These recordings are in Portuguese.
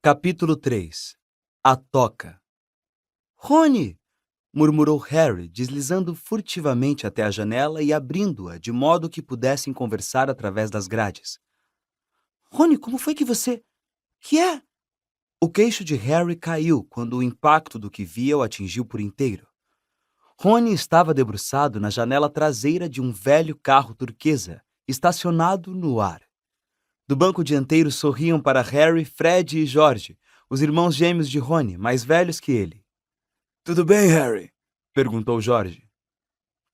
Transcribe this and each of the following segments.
Capítulo 3. A Toca. Rony! Murmurou Harry, deslizando furtivamente até a janela e abrindo-a de modo que pudessem conversar através das grades. Rony, como foi que você... Que é? O queixo de Harry caiu quando o impacto do que via o atingiu por inteiro. Rony estava debruçado na janela traseira de um velho carro turquesa, estacionado no ar. Do banco dianteiro sorriam para Harry, Fred e George, os irmãos gêmeos de Rony, mais velhos que ele. Tudo bem, Harry? Perguntou George.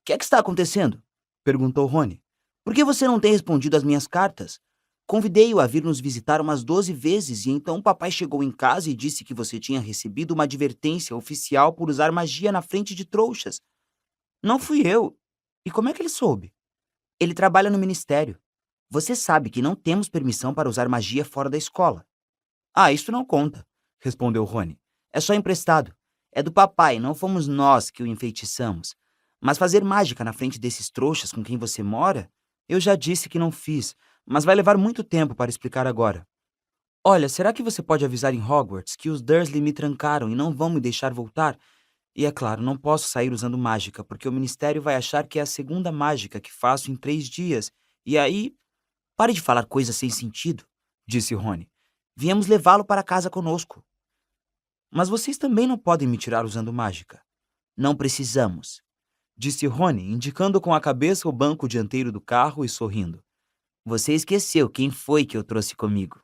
O que é que está acontecendo? Perguntou Rony. Por que você não tem respondido às minhas cartas? Convidei-o a vir nos visitar umas 12 vezes e então o papai chegou em casa e disse que você tinha recebido uma advertência oficial por usar magia na frente de trouxas. Não fui eu. E como é que ele soube? Ele trabalha no ministério. Você sabe que não temos permissão para usar magia fora da escola. Ah, isso não conta, respondeu Rony. É só emprestado. É do papai, não fomos nós que o enfeitiçamos. Mas fazer mágica na frente desses trouxas com quem você mora? Eu já disse que não fiz, mas vai levar muito tempo para explicar agora. Olha, será que você pode avisar em Hogwarts que os Dursley me trancaram e não vão me deixar voltar? E é claro, não posso sair usando mágica, porque o ministério vai achar que é a segunda mágica que faço em 3 dias. E aí... Pare de falar coisas sem sentido, disse Rony. Viemos levá-lo para casa conosco. Mas vocês também não podem me tirar usando mágica. Não precisamos, disse Rony, indicando com a cabeça o banco dianteiro do carro e sorrindo. Você esqueceu quem foi que eu trouxe comigo.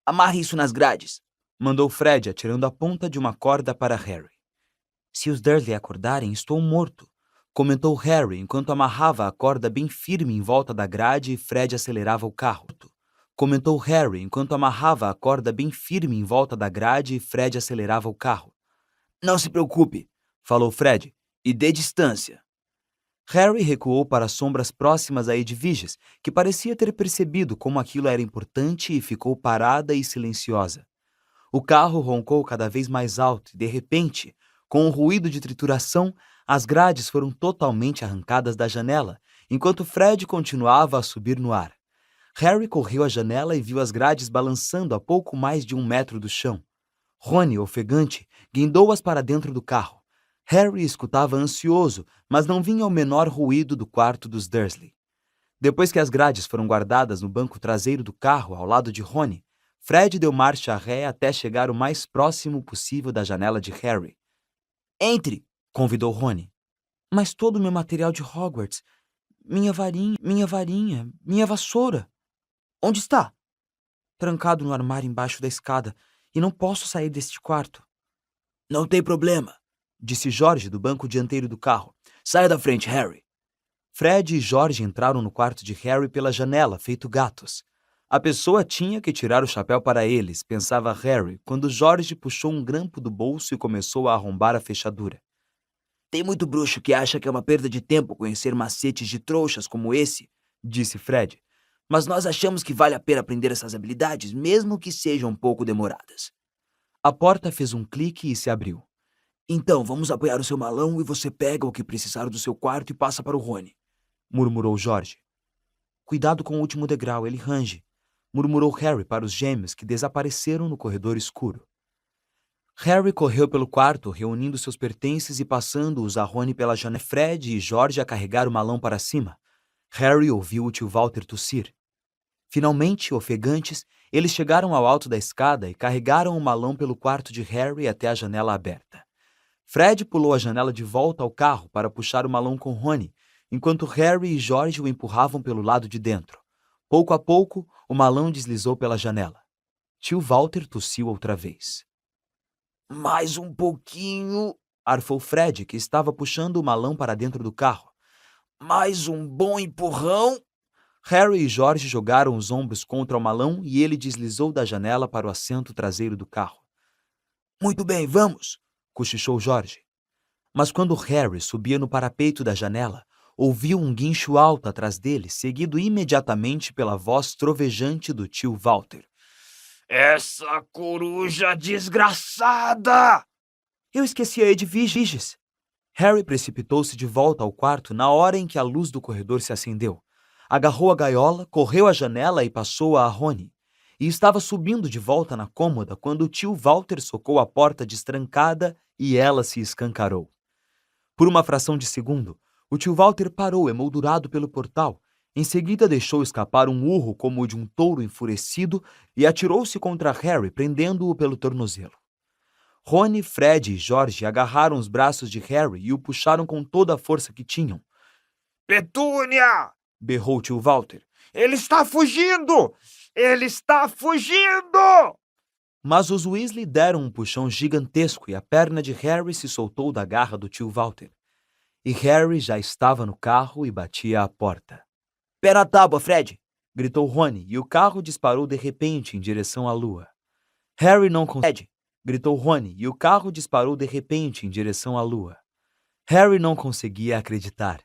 Amarre isso nas grades, mandou Fred, atirando a ponta de uma corda para Harry. Se os Dursley acordarem, estou morto, comentou Harry enquanto amarrava a corda bem firme em volta da grade e Fred acelerava o carro. Comentou Harry enquanto amarrava a corda bem firme em volta da grade e Fred acelerava o carro. Não se preocupe, falou Fred, e dê distância. Harry recuou para as sombras próximas a Edviges, que parecia ter percebido como aquilo era importante e ficou parada e silenciosa. O carro roncou cada vez mais alto e, de repente, com um ruído de trituração, as grades foram totalmente arrancadas da janela, enquanto Fred continuava a subir no ar. Harry correu à janela e viu as grades balançando a pouco mais de 1 metro do chão. Rony, ofegante, guindou-as para dentro do carro. Harry escutava ansioso, mas não vinha o menor ruído do quarto dos Dursley. Depois que as grades foram guardadas no banco traseiro do carro, ao lado de Rony, Fred deu marcha ré até chegar o mais próximo possível da janela de Harry. Entre, convidou Rony. Mas todo o meu material de Hogwarts, minha varinha, minha vassoura. Onde está? Trancado no armário embaixo da escada, e não posso sair deste quarto. Não tem problema, disse George do banco dianteiro do carro. Saia da frente, Harry. Fred e George entraram no quarto de Harry pela janela, feito gatos. A pessoa tinha que tirar o chapéu para eles, pensava Harry, quando George puxou um grampo do bolso e começou a arrombar a fechadura. Tem muito bruxo que acha que é uma perda de tempo conhecer macetes de trouxas como esse, disse Fred. Mas nós achamos que vale a pena aprender essas habilidades, mesmo que sejam um pouco demoradas. A porta fez um clique e se abriu. Então, vamos apoiar o seu malão e você pega o que precisar do seu quarto e passa para o Rony, murmurou George. Cuidado com o último degrau, ele range, murmurou Harry para os gêmeos que desapareceram no corredor escuro. Harry correu pelo quarto, reunindo seus pertences e passando-os a Rony pela janela. Fred e George a carregar o malão para cima. Harry ouviu o tio Walter tossir. Finalmente, ofegantes, eles chegaram ao alto da escada e carregaram o malão pelo quarto de Harry até a janela aberta. Fred pulou a janela de volta ao carro para puxar o malão com Rony, enquanto Harry e George o empurravam pelo lado de dentro. Pouco a pouco, o malão deslizou pela janela. Tio Walter tossiu outra vez. Mais um pouquinho, arfou Fred, que estava puxando o malão para dentro do carro. Mais um bom empurrão. Harry e George jogaram os ombros contra o malão e ele deslizou da janela para o assento traseiro do carro. Muito bem, vamos, cochichou George. Mas quando Harry subia no parapeito da janela, ouviu um guincho alto atrás dele, seguido imediatamente pela voz trovejante do tio Walter. Essa coruja desgraçada! Eu esqueci a Edviges. Harry precipitou-se de volta ao quarto na hora em que a luz do corredor se acendeu. Agarrou a gaiola, correu à janela e passou-a a Rony. e estava subindo de volta na cômoda quando o tio Walter socou a porta destrancada e ela se escancarou. Por uma fração de segundo, o tio Walter parou emoldurado pelo portal. Em seguida, deixou escapar um urro como o de um touro enfurecido e atirou-se contra Harry, prendendo-o pelo tornozelo. Rony, Fred e George agarraram os braços de Harry e o puxaram com toda a força que tinham. Petúnia! Berrou o tio Walter. Ele está fugindo! Ele está fugindo! Mas os Weasley deram um puxão gigantesco e a perna de Harry se soltou da garra do tio Walter. E Harry já estava no carro e batia à porta. Pé na tábua, Fred! Gritou Rony e o carro disparou de repente em direção à lua. Harry não conseguia. Gritou Rony e o carro disparou de repente em direção à lua. Harry não conseguia acreditar.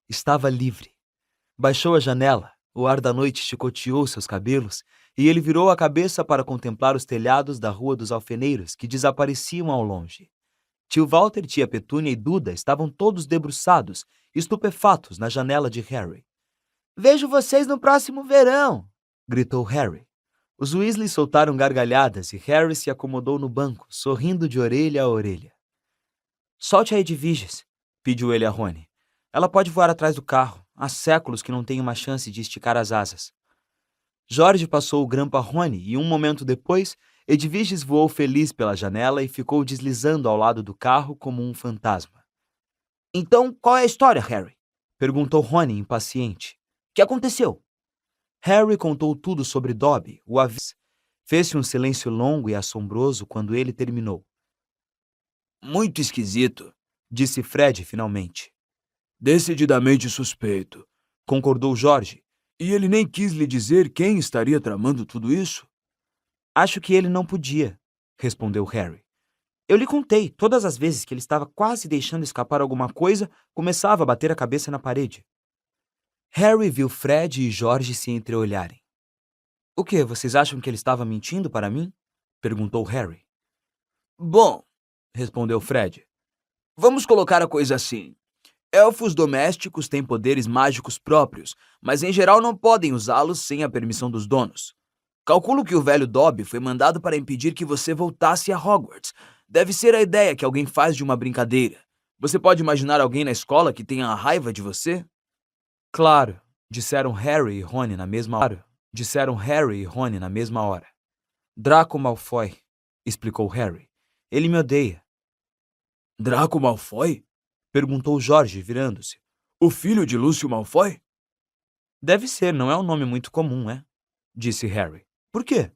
Estava livre. Baixou a janela, o ar da noite chicoteou seus cabelos e ele virou a cabeça para contemplar os telhados da Rua dos Alfeneiros que desapareciam ao longe. Tio Walter, tia Petúnia e Duda estavam todos debruçados, estupefatos na janela de Harry. Vejo vocês no próximo verão! Gritou Harry. Os Weasley soltaram gargalhadas e Harry se acomodou no banco, sorrindo de orelha a orelha. Solte a Edviges, pediu ele a Rony. Ela pode voar atrás do carro. Há séculos que não tem uma chance de esticar as asas. George passou o grampo a Rony e, um momento depois, Edviges voou feliz pela janela e ficou deslizando ao lado do carro como um fantasma. Então, qual é a história, Harry? Perguntou Rony, impaciente. O que aconteceu? Harry contou tudo sobre Dobby, o aviso. Fez-se um silêncio longo e assombroso quando ele terminou. Muito esquisito, disse Fred finalmente. Decididamente suspeito, concordou George. E ele nem quis lhe dizer quem estaria tramando tudo isso? Acho que ele não podia, respondeu Harry. Eu lhe contei, todas as vezes que ele estava quase deixando escapar alguma coisa, começava a bater a cabeça na parede. Harry viu Fred e George se entreolharem. O que, vocês acham que ele estava mentindo para mim? Perguntou Harry. Bom, respondeu Fred, vamos colocar a coisa assim. Elfos domésticos têm poderes mágicos próprios, mas em geral não podem usá-los sem a permissão dos donos. Calculo que o velho Dobby foi mandado para impedir que você voltasse a Hogwarts. Deve ser a ideia que alguém faz de uma brincadeira. Você pode imaginar alguém na escola que tenha raiva de você? Claro, disseram Harry e Rony na mesma hora. Draco Malfoy, explicou Harry. Ele me odeia. Draco Malfoy? Perguntou George, virando-se. O filho de Lúcio Malfoy? Deve ser, não é um nome muito comum, é? Disse Harry. Por quê?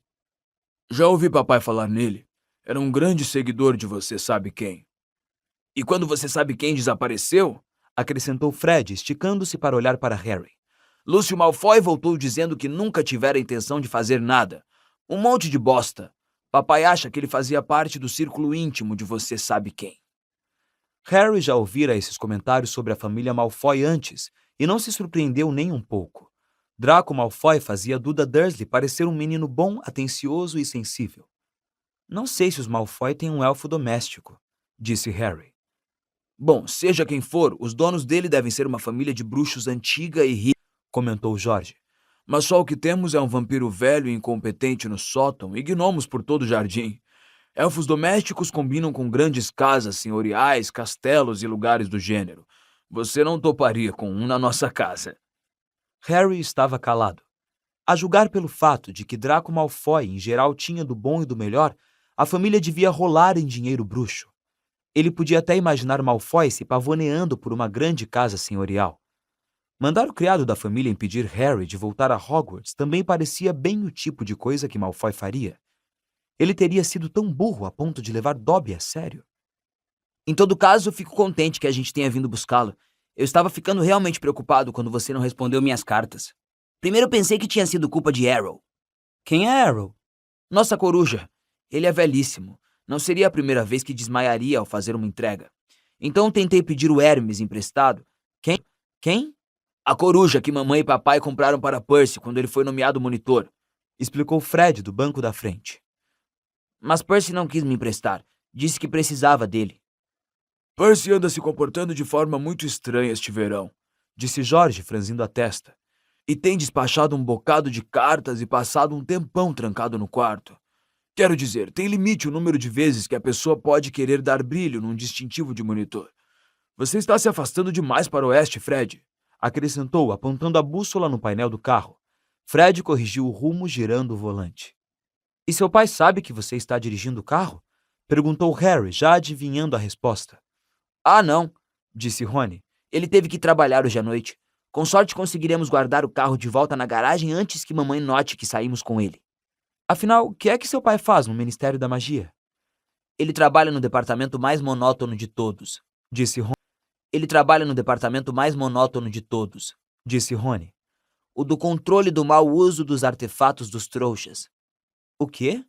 Já ouvi papai falar nele. Era um grande seguidor de você sabe quem. E quando você sabe quem desapareceu, acrescentou Fred, esticando-se para olhar para Harry. Lúcio Malfoy voltou dizendo que nunca tivera intenção de fazer nada. Um monte de bosta. Papai acha que ele fazia parte do círculo íntimo de você sabe quem. Harry já ouvira esses comentários sobre a família Malfoy antes e não se surpreendeu nem um pouco. Draco Malfoy fazia Duda Dursley parecer um menino bom, atencioso e sensível. Não sei se os Malfoy têm um elfo doméstico, disse Harry. Bom, seja quem for, os donos dele devem ser uma família de bruxos antiga e rica, comentou George. Mas só o que temos é um vampiro velho e incompetente no sótão e gnomos por todo o jardim. Elfos domésticos combinam com grandes casas senhoriais, castelos e lugares do gênero. Você não toparia com um na nossa casa. Harry estava calado. A julgar pelo fato de que Draco Malfoy em geral tinha do bom e do melhor, a família devia rolar em dinheiro bruxo. Ele podia até imaginar Malfoy se pavoneando por uma grande casa senhorial. Mandar o criado da família impedir Harry de voltar a Hogwarts também parecia bem o tipo de coisa que Malfoy faria. Ele teria sido tão burro a ponto de levar Dobby a sério. Em todo caso, fico contente que a gente tenha vindo buscá-lo. Eu estava ficando realmente preocupado quando você não respondeu minhas cartas. Primeiro pensei que tinha sido culpa de Arrow. Quem é Arrow? Nossa coruja. Ele é velhíssimo. Não seria a primeira vez que desmaiaria ao fazer uma entrega. Então tentei pedir o Hermes emprestado. Quem? A coruja que mamãe e papai compraram para Percy quando ele foi nomeado monitor. Explicou Fred do banco da frente. Mas Percy não quis me emprestar. Disse que precisava dele. Percy anda se comportando de forma muito estranha este verão, disse George, franzindo a testa. e tem despachado um bocado de cartas e passado um tempão trancado no quarto. Quero dizer, tem limite o número de vezes que a pessoa pode querer dar brilho num distintivo de monitor. Você está se afastando demais para o oeste, Fred, acrescentou, apontando a bússola no painel do carro. Fred corrigiu o rumo, girando o volante. E seu pai sabe que você está dirigindo o carro? Perguntou Harry, já adivinhando a resposta. Ah, não, disse Rony. Ele teve que trabalhar hoje à noite. Com sorte conseguiremos guardar o carro de volta na garagem antes que mamãe note que saímos com ele. Afinal, o que é que seu pai faz no Ministério da Magia? Ele trabalha no departamento mais monótono de todos, disse Rony. Ele trabalha no departamento mais monótono de todos, disse Rony. O do controle do mau uso dos artefatos dos trouxas. O quê?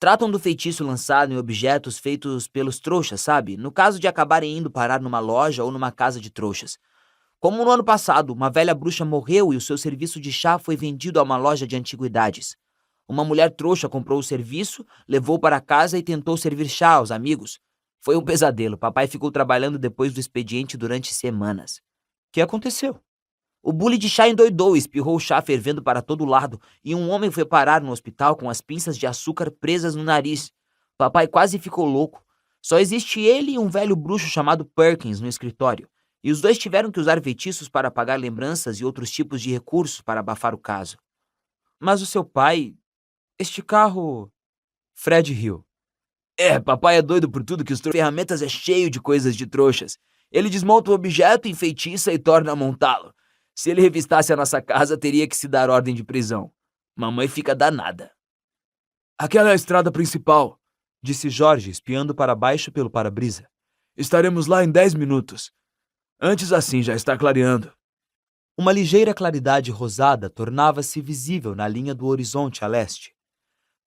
Tratam do feitiço lançado em objetos feitos pelos trouxas, sabe? No caso de acabarem indo parar numa loja ou numa casa de trouxas. Como no ano passado, uma velha bruxa morreu e o seu serviço de chá foi vendido a uma loja de antiguidades. Uma mulher trouxa comprou o serviço, levou para casa e tentou servir chá aos amigos. Foi um pesadelo. Papai ficou trabalhando depois do expediente durante semanas. O que aconteceu? O bule de chá endoidou e espirrou o chá fervendo para todo lado, e um homem foi parar no hospital com as pinças de açúcar presas no nariz. Papai quase ficou louco. Só existe ele e um velho bruxo chamado Perkins no escritório, e os dois tiveram que usar feitiços para apagar lembranças e outros tipos de recursos para abafar o caso. Mas o seu pai... Este carro... Fred riu. Papai é doido por tudo que os ferramentas é cheio de coisas de trouxas. Ele desmonta o objeto, enfeitiça e torna a montá-lo. Se ele revistasse a nossa casa, teria que se dar ordem de prisão. Mamãe fica danada. Aquela é a estrada principal, disse Jorge, espiando para baixo pelo para-brisa. Estaremos lá em 10 minutos. Antes assim, já está clareando. Uma ligeira claridade rosada tornava-se visível na linha do horizonte a leste.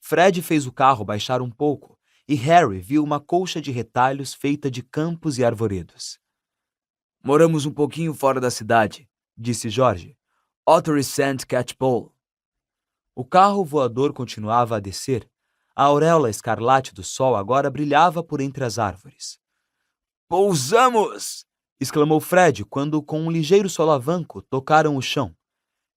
Fred fez o carro baixar um pouco e Harry viu uma colcha de retalhos feita de campos e arvoredos. Moramos um pouquinho fora da cidade, disse Jorge. Ottery St. Catchpole. O carro voador continuava a descer. A auréola escarlate do sol agora brilhava por entre as árvores. Pousamos! Exclamou Fred quando, com um ligeiro solavanco, tocaram o chão.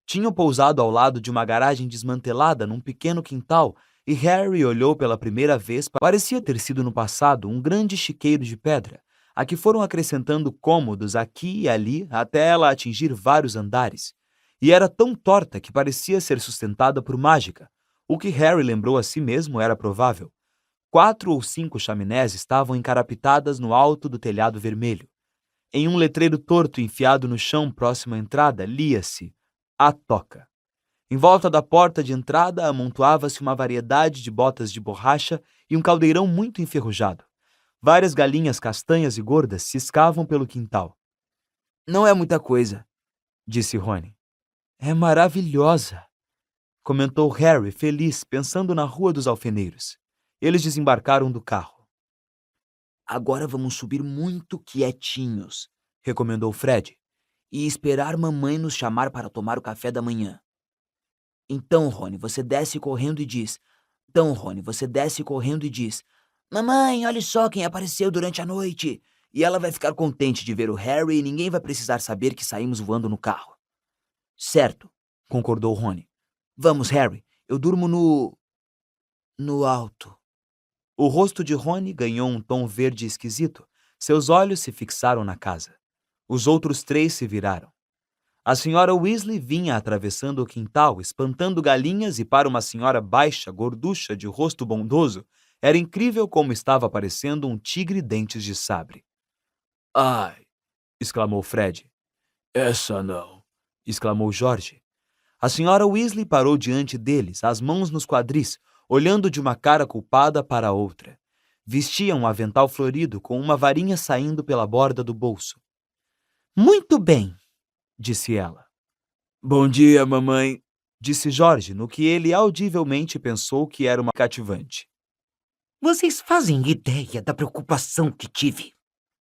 Tinham pousado ao lado de uma garagem desmantelada num pequeno quintal e Harry olhou pela primeira vez. Parecia ter sido no passado um grande chiqueiro de pedra, a que foram acrescentando cômodos aqui e ali até ela atingir vários andares. E era tão torta que parecia ser sustentada por mágica. O que Harry lembrou a si mesmo era provável. 4 ou 5 chaminés estavam encarapitadas no alto do telhado vermelho. Em um letreiro torto enfiado no chão próximo à entrada, lia-se A Toca. Em volta da porta de entrada amontoava-se uma variedade de botas de borracha e um caldeirão muito enferrujado. Várias galinhas castanhas e gordas ciscavam pelo quintal. Não é muita coisa, disse Rony. É maravilhosa, comentou Harry, feliz, pensando na Rua dos Alfeneiros. Eles desembarcaram do carro. Agora vamos subir muito quietinhos, recomendou Fred, e esperar mamãe nos chamar para tomar o café da manhã. Então, Rony, você desce correndo e diz... Mamãe, olha só quem apareceu durante a noite. E ela vai ficar contente de ver o Harry e ninguém vai precisar saber que saímos voando no carro. Certo, concordou Rony. Vamos, Harry, eu durmo no alto. O rosto de Rony ganhou um tom verde esquisito. Seus olhos se fixaram na casa. Os outros 3 se viraram. A senhora Weasley vinha atravessando o quintal, espantando galinhas, e para uma senhora baixa, gorducha, de rosto bondoso, era incrível como estava parecendo um tigre dentes de sabre. Ai! Exclamou Fred. Essa não! Exclamou Jorge. A senhora Weasley parou diante deles, as mãos nos quadris, olhando de uma cara culpada para a outra. Vestia um avental florido com uma varinha saindo pela borda do bolso. Muito bem, disse ela. Bom dia, mamãe, disse Jorge, no que ele audivelmente pensou que era uma cativante. Vocês fazem ideia da preocupação que tive?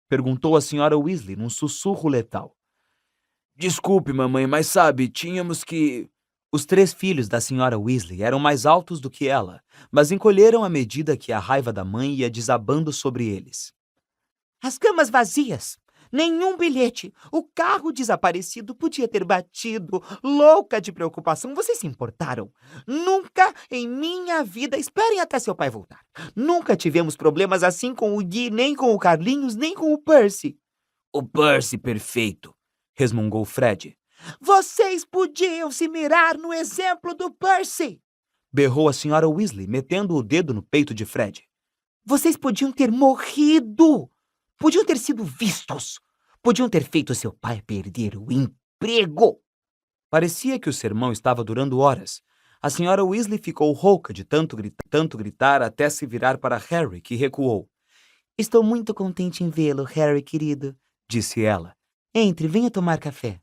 Perguntou a senhora Weasley num sussurro letal. Desculpe, mamãe, mas sabe, tínhamos que... Os 3 filhos da senhora Weasley eram mais altos do que ela, mas encolheram à medida que a raiva da mãe ia desabando sobre eles. As camas vazias! Nenhum bilhete. O carro desaparecido podia ter batido. Louca de preocupação. Vocês se importaram? Nunca em minha vida. Esperem até seu pai voltar. Nunca tivemos problemas assim com o Gui, nem com o Carlinhos, nem com o Percy. O Percy perfeito, resmungou Fred. Vocês podiam se mirar no exemplo do Percy! Berrou a senhora Weasley, metendo o dedo no peito de Fred. Vocês podiam ter morrido! Podiam ter sido vistos! Podiam ter feito seu pai perder o emprego! Parecia que o sermão estava durando horas. A senhora Weasley ficou rouca de tanto gritar até se virar para Harry, que recuou. Estou muito contente em vê-lo, Harry querido, disse ela. Entre, venha tomar café.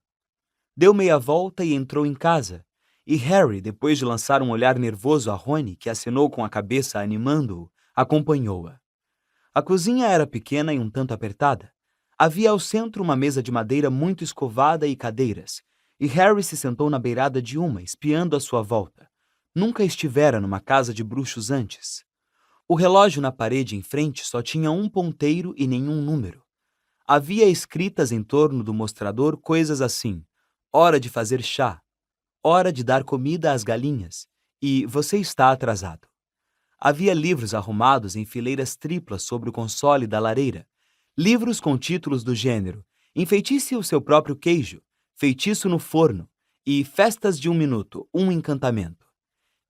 Deu meia volta e entrou em casa. E Harry, depois de lançar um olhar nervoso a Rony, que acenou com a cabeça animando-o, acompanhou-a. A cozinha era pequena e um tanto apertada. Havia ao centro uma mesa de madeira muito escovada e cadeiras, e Harry se sentou na beirada de uma, espiando à sua volta. Nunca estivera numa casa de bruxos antes. O relógio na parede em frente só tinha um ponteiro e nenhum número. Havia escritas em torno do mostrador coisas assim: hora de fazer chá, hora de dar comida às galinhas e você está atrasado. Havia livros arrumados em fileiras triplas sobre o console da lareira, livros com títulos do gênero Enfeitice o seu próprio queijo, Feitiço no forno e Festas de 1 minuto, um encantamento.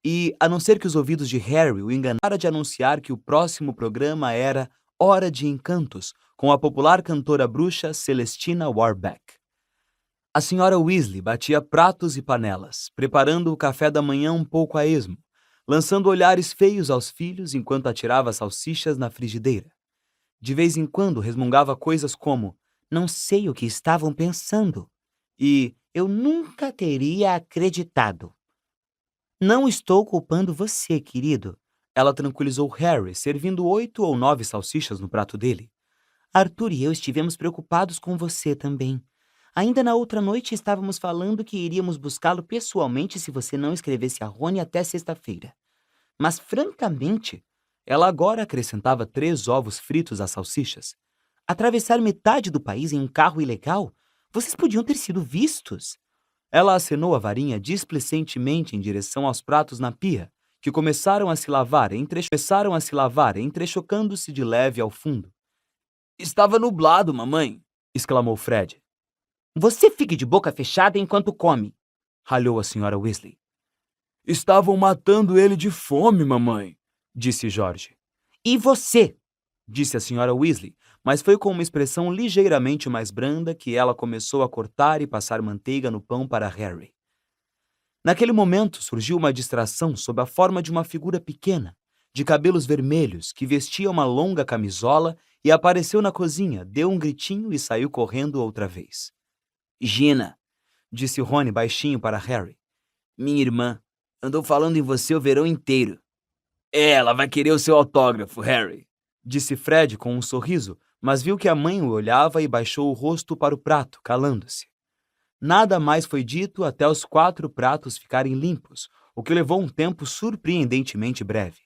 E, a não ser que os ouvidos de Harry o enganara de anunciar que o próximo programa era Hora de Encantos, com a popular cantora bruxa Celestina Warbeck. A senhora Weasley batia pratos e panelas, preparando o café da manhã um pouco a esmo, lançando olhares feios aos filhos enquanto atirava salsichas na frigideira. De vez em quando resmungava coisas como não sei o que estavam pensando e eu nunca teria acreditado. Não estou culpando você, querido. Ela tranquilizou Harry, servindo 8 ou 9 salsichas no prato dele. Arthur e eu estivemos preocupados com você também. Ainda na outra noite estávamos falando que iríamos buscá-lo pessoalmente se você não escrevesse a Rony até sexta-feira. Mas, francamente, ela agora acrescentava 3 ovos fritos às salsichas. Atravessar metade do país em um carro ilegal? Vocês podiam ter sido vistos. Ela acenou a varinha displicentemente em direção aos pratos na pia, que começaram a se lavar, entrechocando-se de leve ao fundo. Estava nublado, mamãe, exclamou Fred. Você fique de boca fechada enquanto come, ralhou a senhora Weasley. Estavam matando ele de fome, mamãe, disse George. E você? Disse a senhora Weasley, mas foi com uma expressão ligeiramente mais branda que ela começou a cortar e passar manteiga no pão para Harry. Naquele momento surgiu uma distração sob a forma de uma figura pequena, de cabelos vermelhos, que vestia uma longa camisola e apareceu na cozinha, deu um gritinho e saiu correndo outra vez. Gina, disse Rony baixinho para Harry. Minha irmã andou falando em você o verão inteiro. Ela vai querer o seu autógrafo, Harry, disse Fred com um sorriso, mas viu que a mãe o olhava e baixou o rosto para o prato, calando-se. Nada mais foi dito até os 4 pratos ficarem limpos, o que levou um tempo surpreendentemente breve.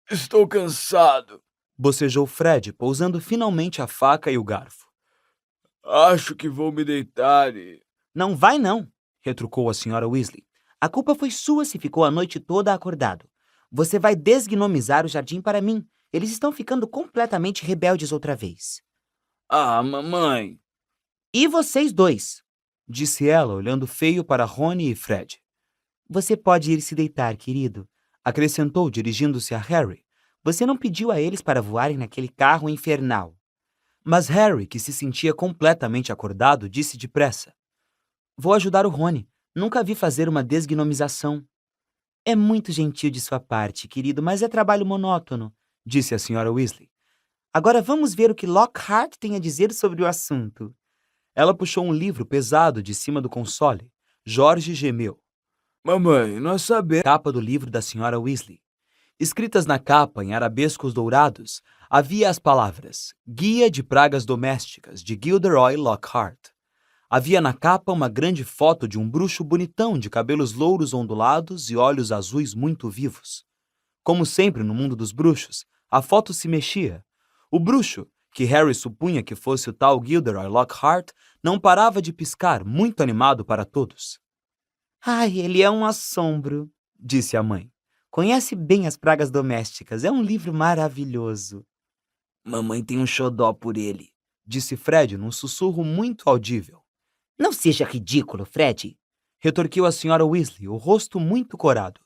Estou cansado, bocejou Fred, pousando finalmente a faca e o garfo. Acho que vou me deitar e... Não vai não, retrucou a senhora Weasley. A culpa foi sua se ficou a noite toda acordado. Você vai desgnomizar o jardim para mim. Eles estão ficando completamente rebeldes outra vez. Ah, mamãe. E vocês dois? Disse ela, olhando feio para Rony e Fred. Você pode ir se deitar, querido, acrescentou, dirigindo-se a Harry. Você não pediu a eles para voarem naquele carro infernal. Mas Harry, que se sentia completamente acordado, disse depressa. Vou ajudar o Rony. Nunca vi fazer uma desgnomização. É muito gentil de sua parte, querido, mas é trabalho monótono, disse a senhora Weasley. Agora vamos ver o que Lockhart tem a dizer sobre o assunto. Ela puxou um livro pesado de cima do console. George gemeu. Mamãe, nós sabemos... Capa do livro da senhora Weasley. Escritas na capa, em arabescos dourados, havia as palavras Guia de Pragas Domésticas, de Gilderoy Lockhart. Havia na capa uma grande foto de um bruxo bonitão de cabelos louros ondulados e olhos azuis muito vivos. Como sempre no mundo dos bruxos, a foto se mexia. O bruxo, que Harry supunha que fosse o tal Gilderoy Lockhart, não parava de piscar, muito animado para todos. Ai, ele é um assombro, Disse a mãe. conhece bem as pragas domésticas, é um livro maravilhoso. Mamãe tem um xodó por ele. Disse Fred num sussurro muito audível. Não seja ridículo, Fred. Retorquiu a senhora Weasley, o rosto muito corado.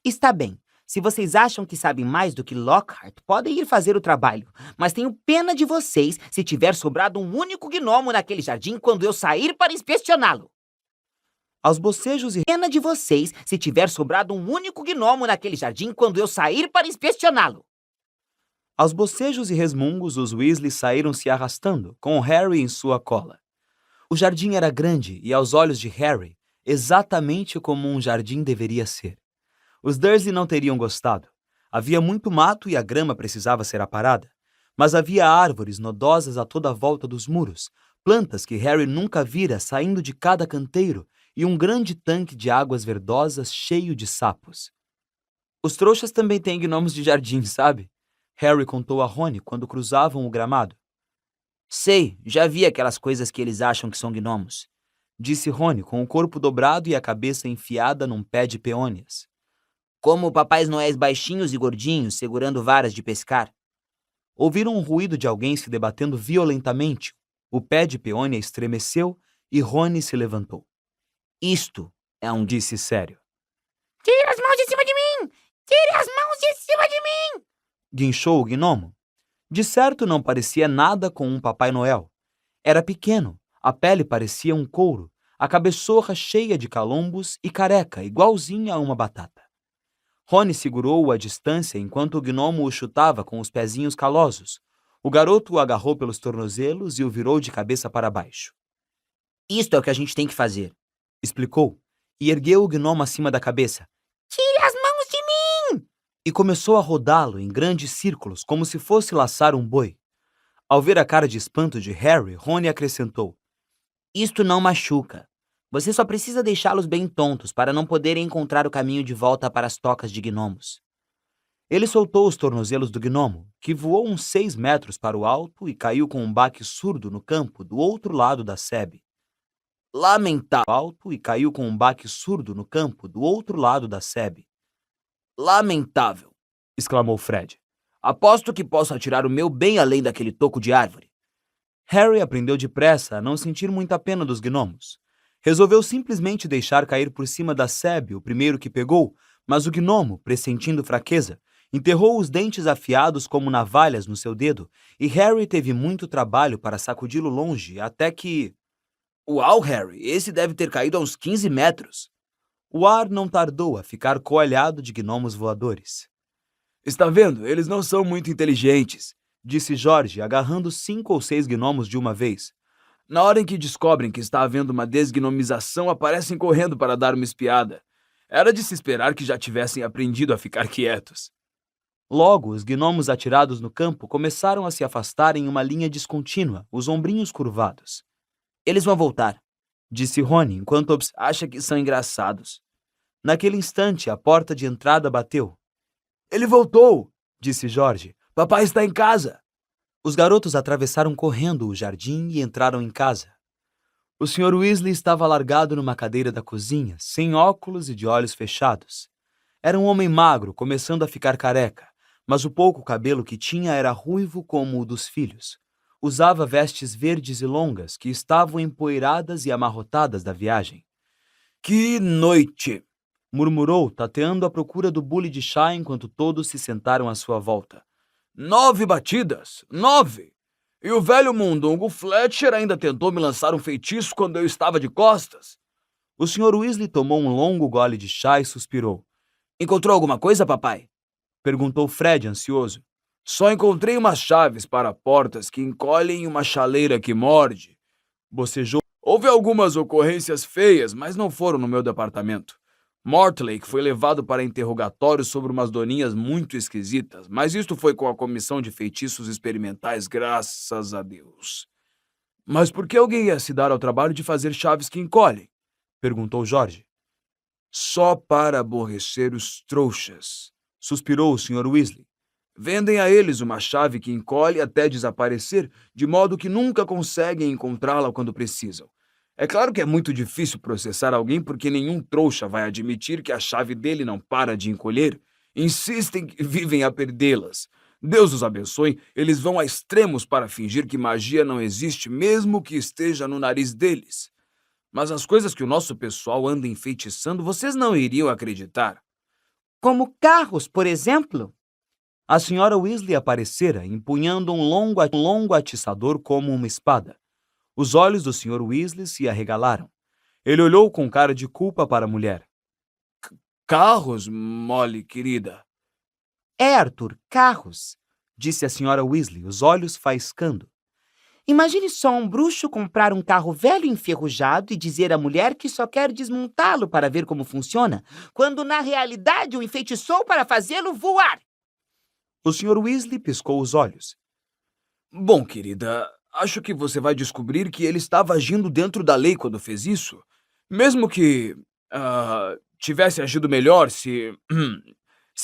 Está bem. Se vocês acham que sabem mais do que Lockhart, podem ir fazer o trabalho. Mas tenho pena de vocês se tiver sobrado um único gnomo naquele jardim quando eu sair para inspecioná-lo. Aos bocejos e Pena de vocês se tiver sobrado um único gnomo naquele jardim quando eu sair para inspecioná-lo. Aos bocejos e resmungos, os Weasley saíram se arrastando, com Harry em sua cola. O jardim era grande e, aos olhos de Harry, exatamente como um jardim deveria ser. Os Dursley não teriam gostado. Havia muito mato e a grama precisava ser aparada. Mas havia árvores nodosas a toda a volta dos muros, plantas que Harry nunca vira saindo de cada canteiro e um grande tanque de águas verdosas cheio de sapos. Os trouxas também têm gnomos de jardim, sabe? Harry contou a Rony quando cruzavam o gramado. Sei, já vi aquelas coisas que eles acham que são gnomos. Disse Rony com o corpo dobrado e a cabeça enfiada num pé de peônias. Como papais noéis baixinhos e gordinhos segurando varas de pescar. Ouviram um ruído de alguém se debatendo violentamente. O pé de peônia estremeceu e Rony se levantou. Isto é um Disse sério. Tire as mãos de cima de mim! Tire as mãos de cima de mim! Guinchou o gnomo. De certo não parecia nada com um Papai Noel. Era pequeno, a pele parecia um couro, a cabeçorra cheia de calombos e careca, igualzinha a uma batata. Rony segurou-o à distância enquanto o gnomo o chutava com os pezinhos calosos. O garoto o agarrou pelos tornozelos e o virou de cabeça para baixo. Isto é o que a gente tem que fazer, explicou, e ergueu o gnomo acima da cabeça. Tire as mãos de mim! E começou a rodá-lo em grandes círculos, como se fosse laçar um boi. Ao ver a cara de espanto de Harry, Rony acrescentou. Isto não machuca. Você só precisa deixá-los bem tontos para não poderem encontrar o caminho de volta para as tocas de gnomos. Ele soltou os tornozelos do gnomo, que voou uns 6 metros para o alto e caiu com um baque surdo no campo do outro lado da sebe. Lamentável. Alto e caiu com um baque surdo no campo do outro lado da sebe. Lamentável, exclamou Fred. Aposto que posso atirar o meu bem além daquele toco de árvore. Harry aprendeu depressa a não sentir muita pena dos gnomos. Resolveu simplesmente deixar cair por cima da sebe o primeiro que pegou, mas o gnomo, pressentindo fraqueza, enterrou os dentes afiados como navalhas no seu dedo, e Harry teve muito trabalho para sacudi-lo longe, até que... Uau, Harry, esse deve ter caído a uns 15 metros. O ar não tardou a ficar coalhado de gnomos voadores. Está vendo? Eles não são muito inteligentes, disse George, agarrando 5 ou 6 gnomos de uma vez. Na hora em que descobrem que está havendo uma desgnomização, aparecem correndo para dar uma espiada. Era de se esperar que já tivessem aprendido a ficar quietos. Logo, os gnomos atirados no campo começaram a se afastar em uma linha descontínua, os ombrinhos curvados. Eles vão voltar, disse Rony, enquanto acha que são engraçados. Naquele instante, a porta de entrada bateu. Ele voltou, disse George. Papai está em casa. Os garotos atravessaram correndo o jardim e entraram em casa. O Sr. Weasley estava largado numa cadeira da cozinha, sem óculos e de olhos fechados. Era um homem magro, começando a ficar careca, mas o pouco cabelo que tinha era ruivo como o dos filhos. Usava vestes verdes e longas que estavam empoeiradas e amarrotadas da viagem. Que noite! Murmurou, tateando à procura do bule de chá enquanto todos se sentaram à sua volta. 9 batidas! 9! E o velho mundungo Fletcher ainda tentou me lançar um feitiço quando eu estava de costas. O Sr. Weasley tomou um longo gole de chá e suspirou. Encontrou alguma coisa, papai? Perguntou Fred, ansioso. Só encontrei umas chaves para portas que encolhem e uma chaleira que morde. Bocejou. Houve algumas ocorrências feias, mas não foram no meu departamento. Mortlake foi levado para interrogatório sobre umas doninhas muito esquisitas, mas isto foi com a comissão de feitiços experimentais, graças a Deus. Mas por que alguém ia se dar ao trabalho de fazer chaves que encolhem? Perguntou George. Só para aborrecer os trouxas, suspirou o Sr. Weasley. Vendem a eles uma chave que encolhe até desaparecer, de modo que nunca conseguem encontrá-la quando precisam. É claro que é muito difícil processar alguém porque nenhum trouxa vai admitir que a chave dele não para de encolher. Insistem que vivem a perdê-las. Deus os abençoe, eles vão a extremos para fingir que magia não existe, mesmo que esteja no nariz deles. Mas as coisas que o nosso pessoal anda enfeitiçando, vocês não iriam acreditar. Como carros, por exemplo? A senhora Weasley aparecera, empunhando um longo atiçador como uma espada. Os olhos do Sr. Weasley se arregalaram. Ele olhou com cara de culpa para a mulher. Carros, Molly, querida? É, Arthur, carros. Disse a senhora Weasley, os olhos faiscando. Imagine só um bruxo comprar um carro velho e enferrujado e dizer à mulher que só quer desmontá-lo para ver como funciona, quando na realidade o enfeitiçou para fazê-lo voar. O Sr. Weasley piscou os olhos. Bom, querida, acho que você vai descobrir que ele estava agindo dentro da lei quando fez isso. Mesmo que tivesse agido melhor se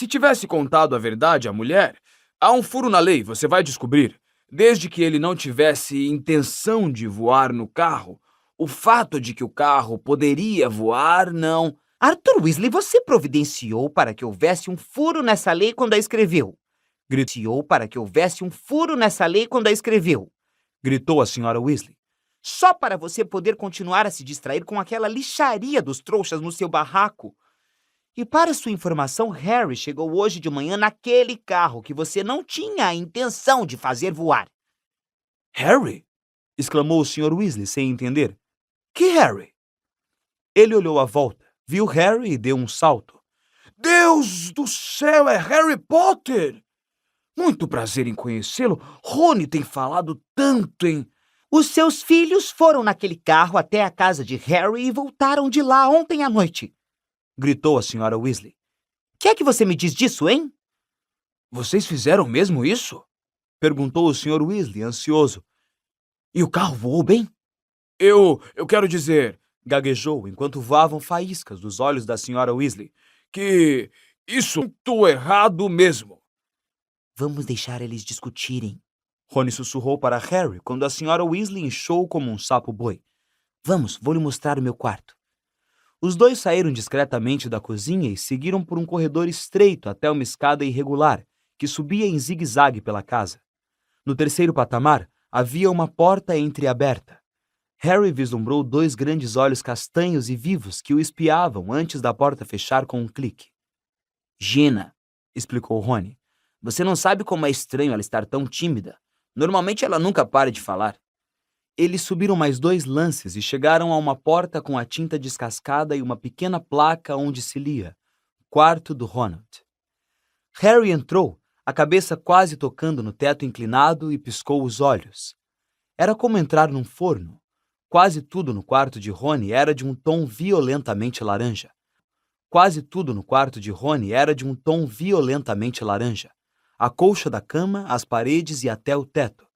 tivesse contado a verdade à mulher, há um furo na lei, você vai descobrir. Desde que ele não tivesse intenção de voar no carro, o fato de que o carro poderia voar, não. Arthur Weasley, você providenciou para que houvesse um furo nessa lei quando a escreveu. Gritou a senhora Weasley. Só para você poder continuar a se distrair com aquela lixaria dos trouxas no seu barraco. E para sua informação, Harry chegou hoje de manhã naquele carro que você não tinha a intenção de fazer voar. Harry? Exclamou o Sr. Weasley sem entender. Que Harry? Ele olhou à volta, viu Harry e deu um salto. Deus do céu, é Harry Potter! Muito prazer em conhecê-lo. Rony tem falado tanto em... Os seus filhos foram naquele carro até a casa de Harry e voltaram de lá ontem à noite. Gritou a senhora Weasley. O que é que você me diz disso, hein? Vocês fizeram mesmo isso? Perguntou o Sr. Weasley, ansioso. E o carro voou bem? Eu quero dizer, gaguejou enquanto voavam faíscas dos olhos da senhora Weasley, que isso é muito errado mesmo. Vamos deixar eles discutirem. Rony sussurrou para Harry quando a senhora Weasley inchou como um sapo-boi. Vamos, vou lhe mostrar o meu quarto. Os dois saíram discretamente da cozinha e seguiram por um corredor estreito até uma escada irregular, que subia em zigue-zague pela casa. No terceiro patamar, havia uma porta entreaberta. Harry vislumbrou 2 grandes olhos castanhos e vivos que o espiavam antes da porta fechar com um clique. Gina, explicou Rony. Você não sabe como é estranho ela estar tão tímida. Normalmente ela nunca para de falar. Eles subiram mais 2 lances e chegaram a uma porta com a tinta descascada e uma pequena placa onde se lia: Quarto do Ronald. Harry entrou, a cabeça quase tocando no teto inclinado, e piscou os olhos. Era como entrar num forno. Quase tudo no quarto de Rony era de um tom violentamente laranja. A colcha da cama, as paredes e até o teto.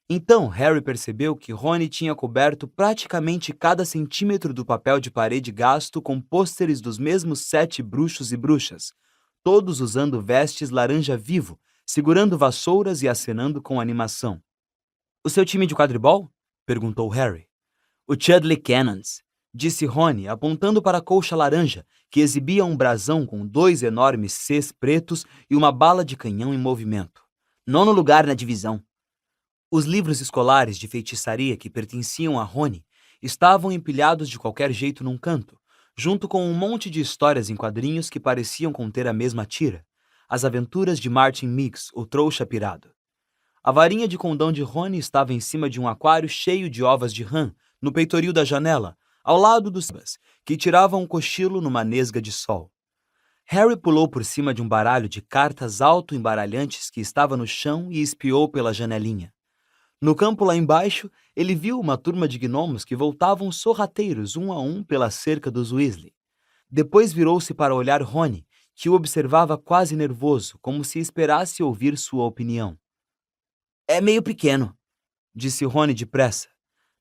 Então, Harry percebeu que Rony tinha coberto praticamente cada centímetro do papel de parede gasto com pôsteres dos mesmos 7 bruxos e bruxas, todos usando vestes laranja vivo, segurando vassouras e acenando com animação. O seu time de quadribol? Perguntou Harry. O Chudley Cannons, disse Rony, apontando para a colcha laranja, que exibia um brasão com 2 enormes Cs pretos e uma bala de canhão em movimento. 9º lugar na divisão. Os livros escolares de feitiçaria que pertenciam a Rony estavam empilhados de qualquer jeito num canto, junto com um monte de histórias em quadrinhos que pareciam conter a mesma tira: As Aventuras de Martin Miggs, o Trouxa Pirado. A varinha de condão de Rony estava em cima de um aquário cheio de ovas de rã, no peitoril da janela, ao lado dos que tiravam um cochilo numa nesga de sol. Harry pulou por cima de um baralho de cartas auto-embaralhantes que estava no chão e espiou pela janelinha. No campo lá embaixo, ele viu uma turma de gnomos que voltavam sorrateiros um a um pela cerca dos Weasley. Depois virou-se para olhar Rony, que o observava quase nervoso, como se esperasse ouvir sua opinião. É meio pequeno, disse Rony depressa.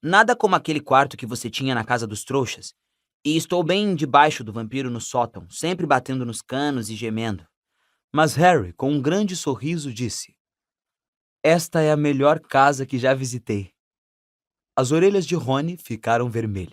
Nada como aquele quarto que você tinha na casa dos trouxas. E estou bem debaixo do vampiro no sótão, sempre batendo nos canos e gemendo. Mas Harry, com um grande sorriso, disse: Esta é a melhor casa que já visitei. As orelhas de Rony ficaram vermelhas.